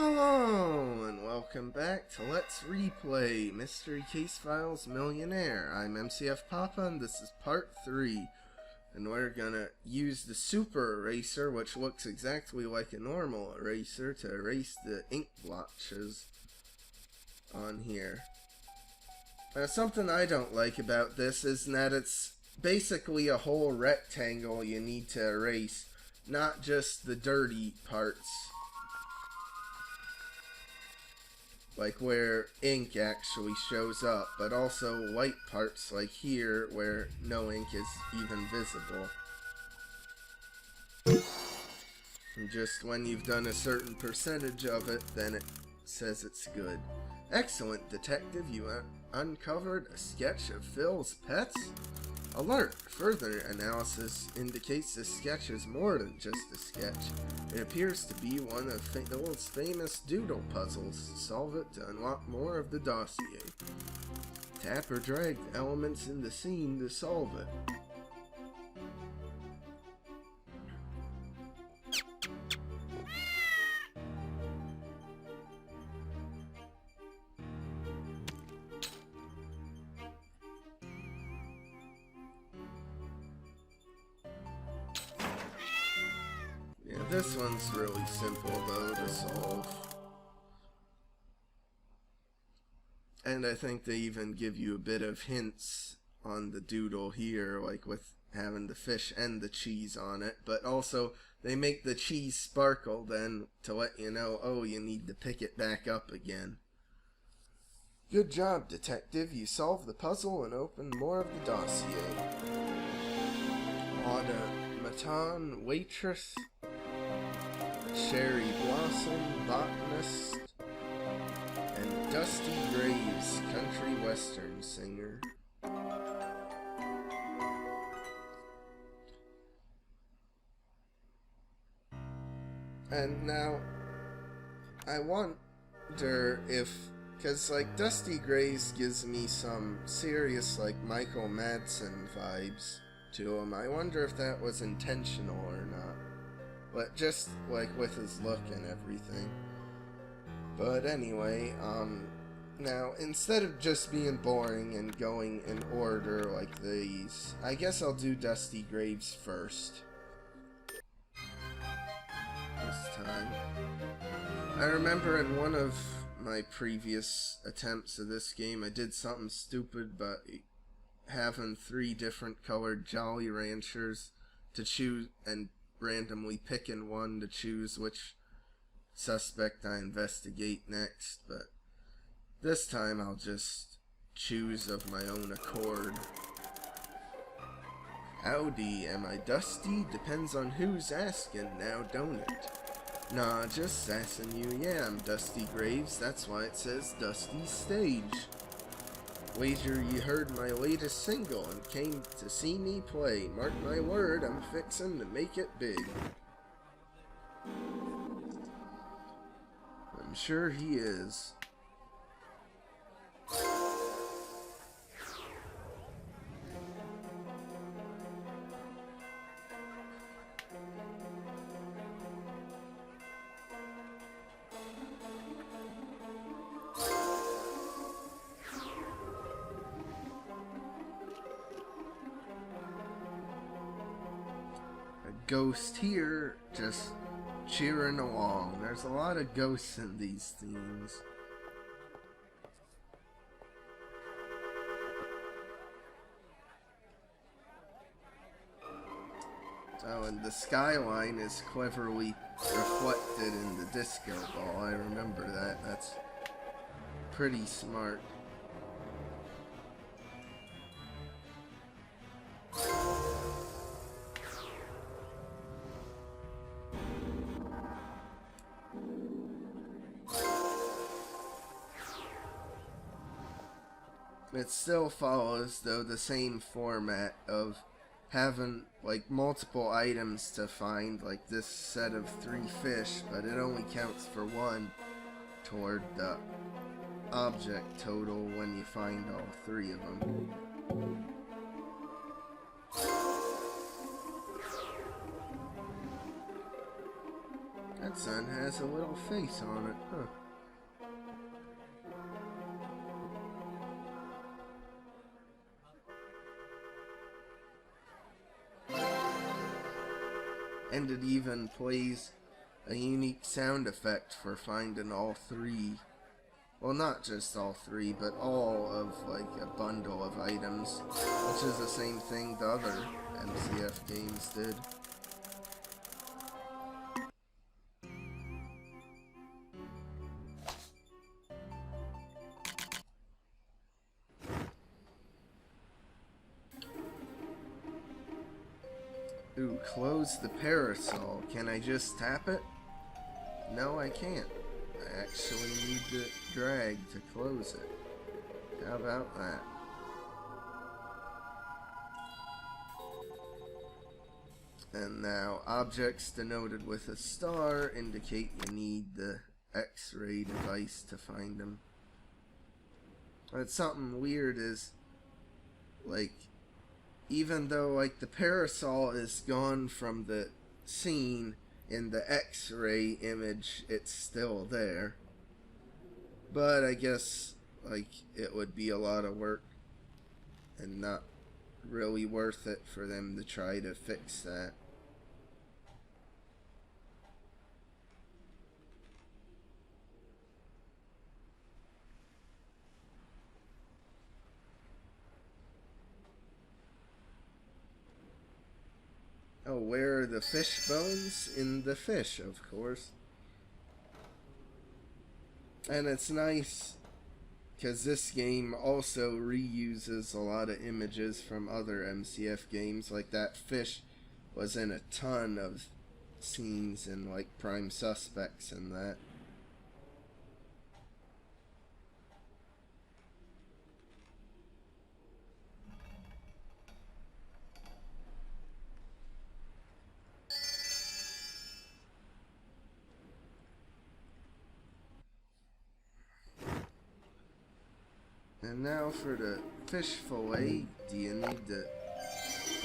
Hello, and welcome back to Let's Replay Mystery Case Files MillionHeir. I'm MCFPapa, and this is part 3. And we're gonna use the super eraser, which looks exactly like a normal eraser, to erase the ink blotches on here. Now, something I don't like about this is that it's basically a whole rectangle you need to erase, not just the dirty parts. Like where ink actually shows up, but also white parts like here where no ink is even visible. And just when you've done a certain percentage of it, then it says it's good. Excellent, detective, you uncovered a sketch of Phil's pets? Alert! Further analysis indicates this sketch is more than just a sketch. It appears to be one of Phil's famous doodle puzzles. Solve it to unlock more of the dossier. Tap or drag the elements in the scene to solve it. This one's really simple though to solve. And I think they even give you a bit of hints on the doodle here, like with having the fish and the cheese on it, but also they make the cheese sparkle then to let you know, oh, you need to pick it back up again. Good job, detective. You solved the puzzle and opened more of the dossier. Auda, Maton, waitress, Cherry Blossom, botanist, and Dusty Graves, country western singer. And now, I wonder if, because like Dusty Graves gives me some serious like Michael Madsen vibes to him. I wonder if that was intentional or not. But just like with his look and everything. But anyway, now instead of just being boring and going in order like these, I guess I'll do Dusty Graves first. This time. I remember in one of my previous attempts of this game, I did something stupid, but having 3 different colored Jolly Ranchers to choose and randomly picking one to choose which suspect I investigate next, but this time I'll just choose of my own accord. Howdy, am I Dusty? Depends on who's asking now, don't it? Nah, just sassing you. Yeah, I'm Dusty Graves, that's why it says Dusty Stage. Wager you heard my latest single and came to see me play. Mark my word, I'm fixin' to make it big. I'm sure he is. Ghost here, just cheering along. There's a lot of ghosts in these themes. Oh, and the skyline is cleverly reflected in the disco ball. I remember that. That's pretty smart. It still follows, though, the same format of having, like, multiple items to find, like this set of 3 fish, but it only counts for 1 toward the object total when you find all 3 of them. That sun has a little face on it, huh? And it even plays a unique sound effect for finding all three. Well, not just all three, but all of like a bundle of items, which is the same thing the other MCF games did. Ooh, close the parasol. Can I just tap it? No, I can't. I actually need to drag to close it. How about that? And now, objects denoted with a star indicate you need the X-ray device to find them. But something weird is, like, even though like the parasol is gone from the scene, in the X-ray image it's still there. But I guess like it would be a lot of work and not really worth it for them to try to fix that. Oh, where are the fish bones? In the fish, of course. And it's nice because this game also reuses a lot of images from other MCF games. Like that fish was in a ton of scenes in like Prime Suspects and that. And now for the fish fillet, do you need to...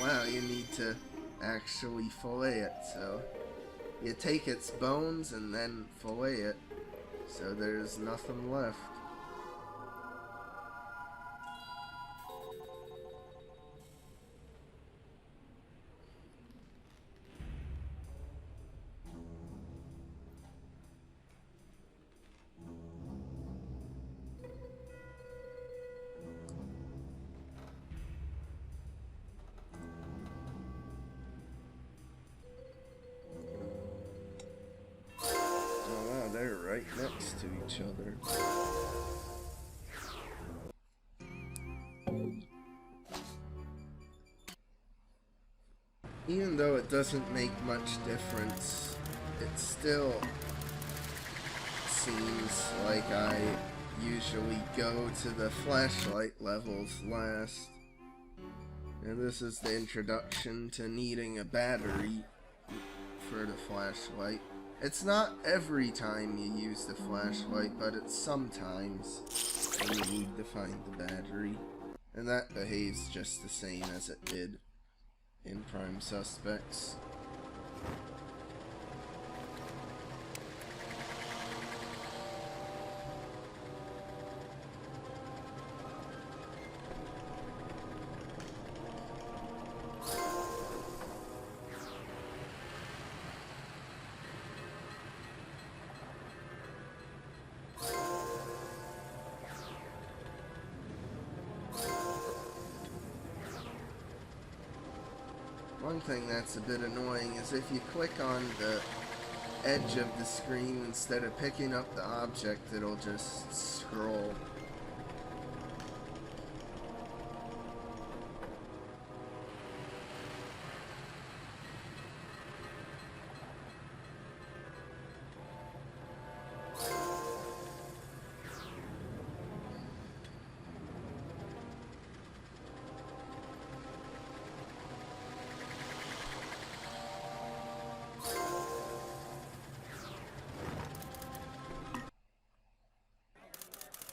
Wow, you need to actually fillet it, so... You take its bones and then fillet it, so there's nothing left. They're right next to each other. Even though it doesn't make much difference, it still seems like I usually go to the flashlight levels last. And this is the introduction to needing a battery for the flashlight. It's not every time you use the flashlight, but it's sometimes when you need to find the battery. And that behaves just the same as it did in Prime Suspects. One thing that's a bit annoying is if you click on the edge of the screen instead of picking up the object, it'll just scroll.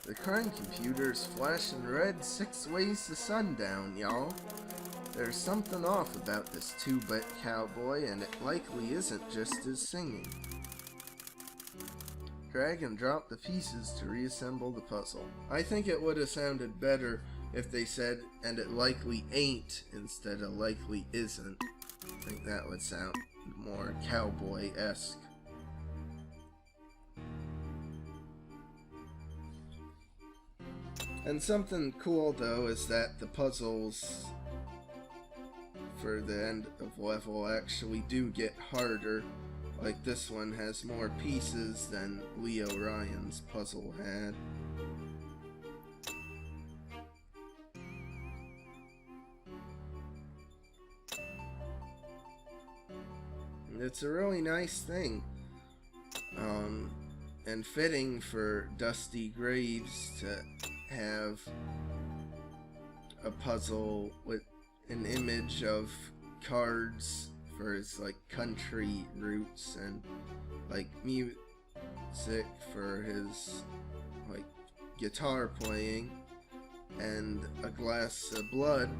The current computer's flashing red 6 ways to sundown, y'all. There's something off about this 2-bit cowboy, and it likely isn't just his singing. Drag and drop the pieces to reassemble the puzzle. I think it would have sounded better if they said, and it likely ain't, instead of likely isn't. I think that would sound more cowboy-esque. And something cool though is that the puzzles for the end of level actually do get harder. Like this one has more pieces than Leo Ryan's puzzle had. And it's a really nice thing. And fitting for Dusty Graves to have a puzzle with an image of cards for his like country roots and like music for his like guitar playing, and a glass of blood,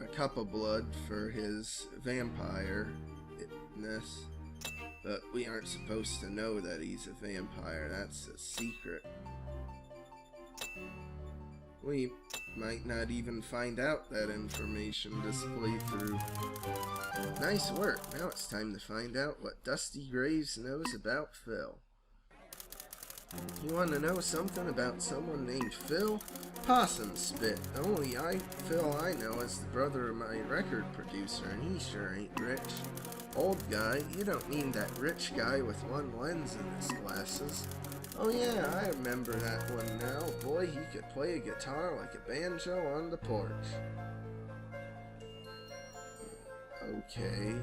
a cup of blood for his vampire-ness. But we aren't supposed to know that he's a vampire, that's a secret. We might not even find out that information this playthrough. Nice work. Now it's time to find out what Dusty Graves knows about Phil. You want to know something about someone named Phil? Possum spit. The only Phil I know is the brother of my record producer, and he sure ain't rich. Old guy, you don't mean that rich guy with one lens in his glasses. Oh yeah, I remember that one now. Boy, he could play a guitar like a banjo on the porch. Okay.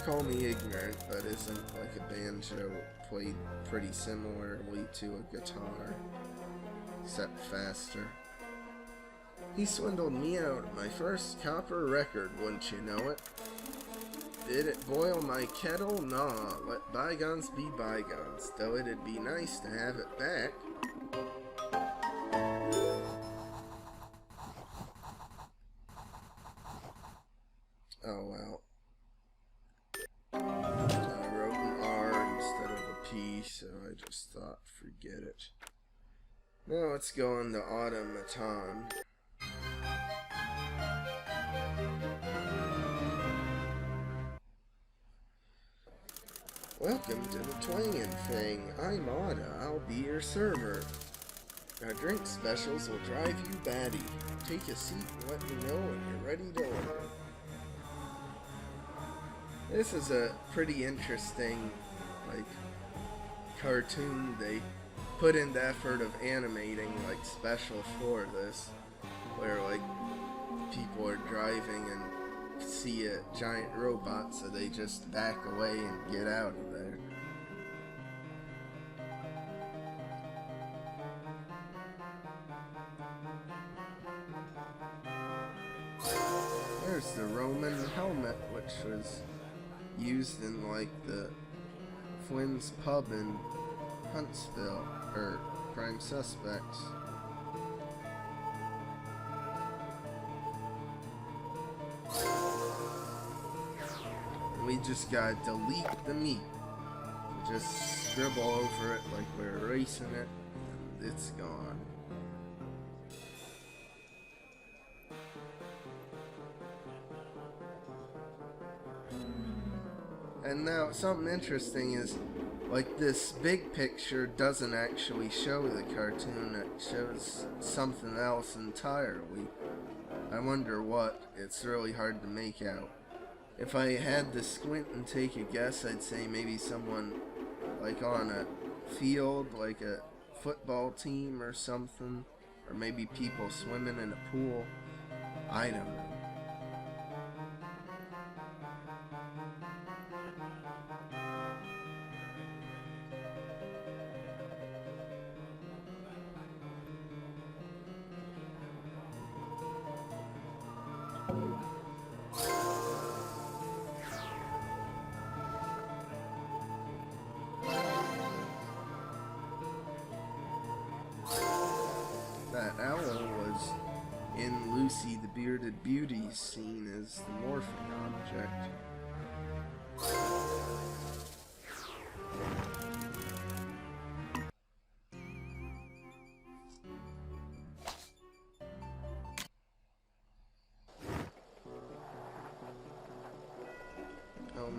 Call me ignorant, but isn't like a banjo played pretty similarly to a guitar, except faster? He swindled me out of my first copper record, wouldn't you know it? Did it boil my kettle? Nah, let bygones be bygones, though it'd be nice to have it back. Oh well. I wrote an R instead of a P, so I just thought, forget it. Now let's go on to Auda Maton. Welcome to the Twangin' Thing. I'm Auda. I'll be your server. Our drink specials will drive you batty. Take a seat and let me know when you're ready to order. This is a pretty interesting, like, cartoon. They put in the effort of animating, like, special for this, where, like, people are driving and see a giant robot, so they just back away and get out of there. There's the Roman helmet, which was used in like the Flynn's pub in Huntsville, or Prime Suspects. We just gotta delete the meat. Just scribble over it like we're erasing it, and it's gone. And now something interesting is, like, this big picture doesn't actually show the cartoon, it shows something else entirely. I wonder what. It's really hard to make out. If I had to squint and take a guess, I'd say maybe someone like on a field, like a football team or something, or maybe people swimming in a pool. I don't know. That owl was in Lucy the Bearded Beauty's scene as the morphing object.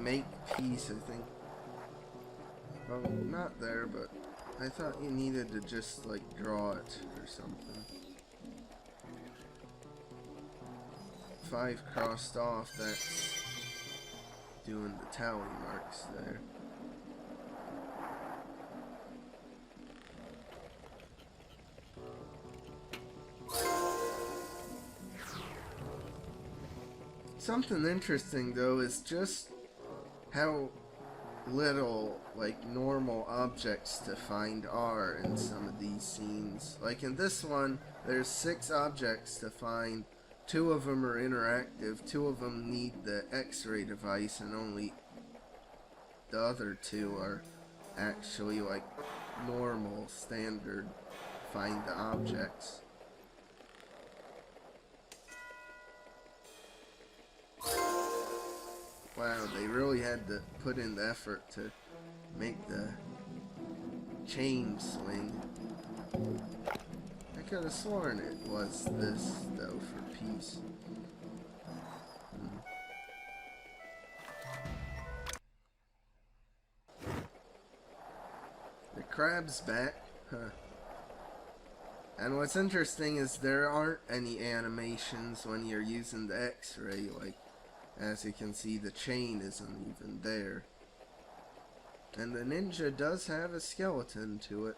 make peace, I think. Well, not there, but I thought you needed to just, like, draw it or something. 5 crossed off, that's doing the tally marks there. Something interesting though is just how little like normal objects to find are in some of these scenes. Like in this one, there's 6 objects to find. 2 of them are interactive, 2 of them need the X-ray device, and only the other 2 are actually like normal, standard find the objects. Wow, they really had to put in the effort to make the chain swing. I could have sworn it was this, though, for peace. The crab's back, huh. And what's interesting is there aren't any animations when you're using the X-ray, like, as you can see, the chain isn't even there. And the ninja does have a skeleton to it.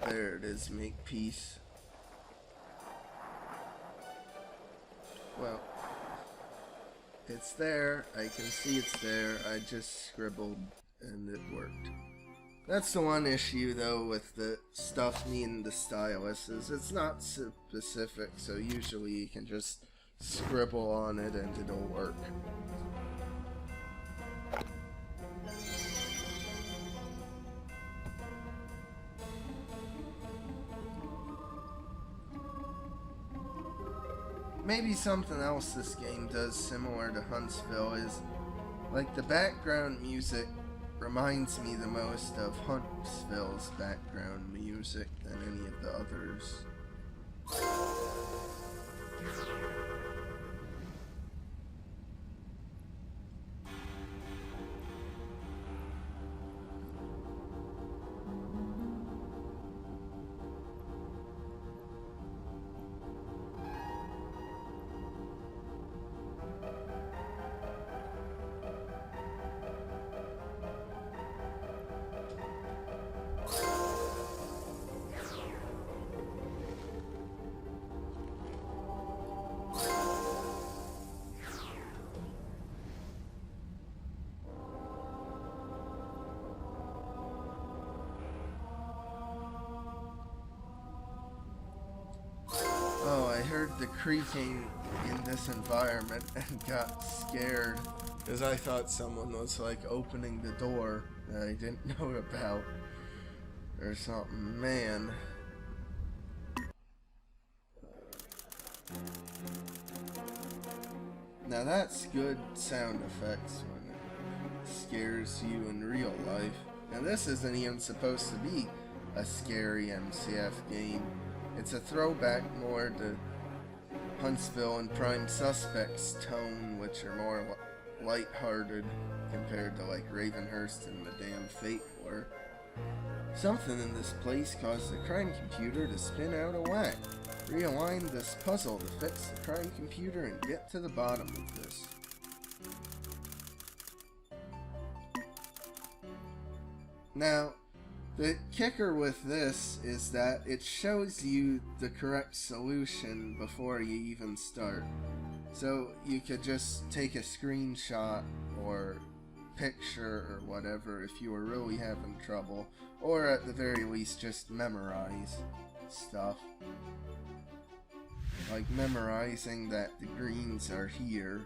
There it is, make peace. Well, it's there, I can see it's there, I just scribbled and it worked. That's the one issue though with the stuff needing the stylus, is it's not specific, so usually you can just scribble on it and it'll work. Maybe something else this game does similar to Huntsville is, like, the background music reminds me the most of Huntsville's background music than any of the others. Oh, I heard the creaking in this environment and got scared because I thought someone was like opening the door that I didn't know about or something. Man. Now that's good sound effects when it scares you in real life. And this isn't even supposed to be a scary MCF game. It's a throwback more to Huntsville and Prime Suspect's tone, which are more lighthearted compared to like Ravenhurst and Madame Fate were. Something in this place caused the crime computer to spin out of whack. Realign this puzzle to fix the crime computer and get to the bottom of this. Now, the kicker with this is that it shows you the correct solution before you even start. So you could just take a screenshot or picture or whatever if you were really having trouble, or at the very least just memorize stuff. Like memorizing that the greens are here.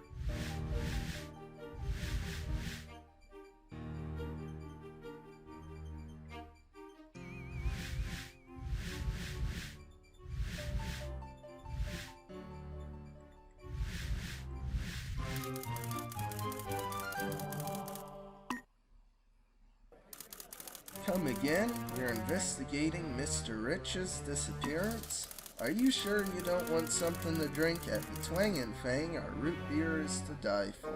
Come again? You're investigating Mr. Rich's disappearance? Are you sure you don't want something to drink at the Twang and Fang? Our root beer is to die for.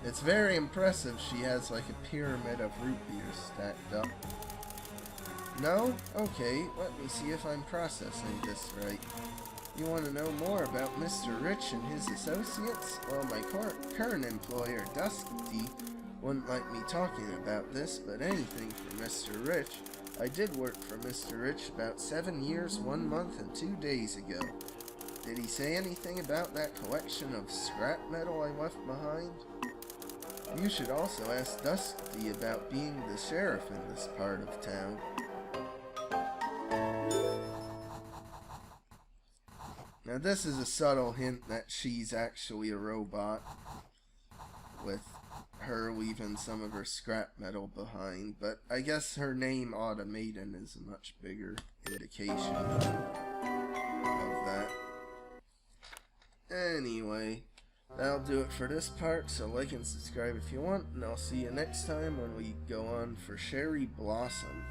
It's very impressive she has like a pyramid of root beers stacked up. No? Okay, let me see if I'm processing this right. You want to know more about Mr. Rich and his associates? Well, my current employer, Dusty, wouldn't like me talking about this, but anything for Mr. Rich. I did work for Mr. Rich about 7 years, 1 month, and 2 days ago. Did he say anything about that collection of scrap metal I left behind? You should also ask Dusty about being the sheriff in this part of town. Now this is a subtle hint that she's actually a robot, with her leaving some of her scrap metal behind, but I guess her name, Auda Maton, is a much bigger indication of that. Anyway, that'll do it for this part, so like and subscribe if you want, and I'll see you next time when we go on for Cherry Blossom.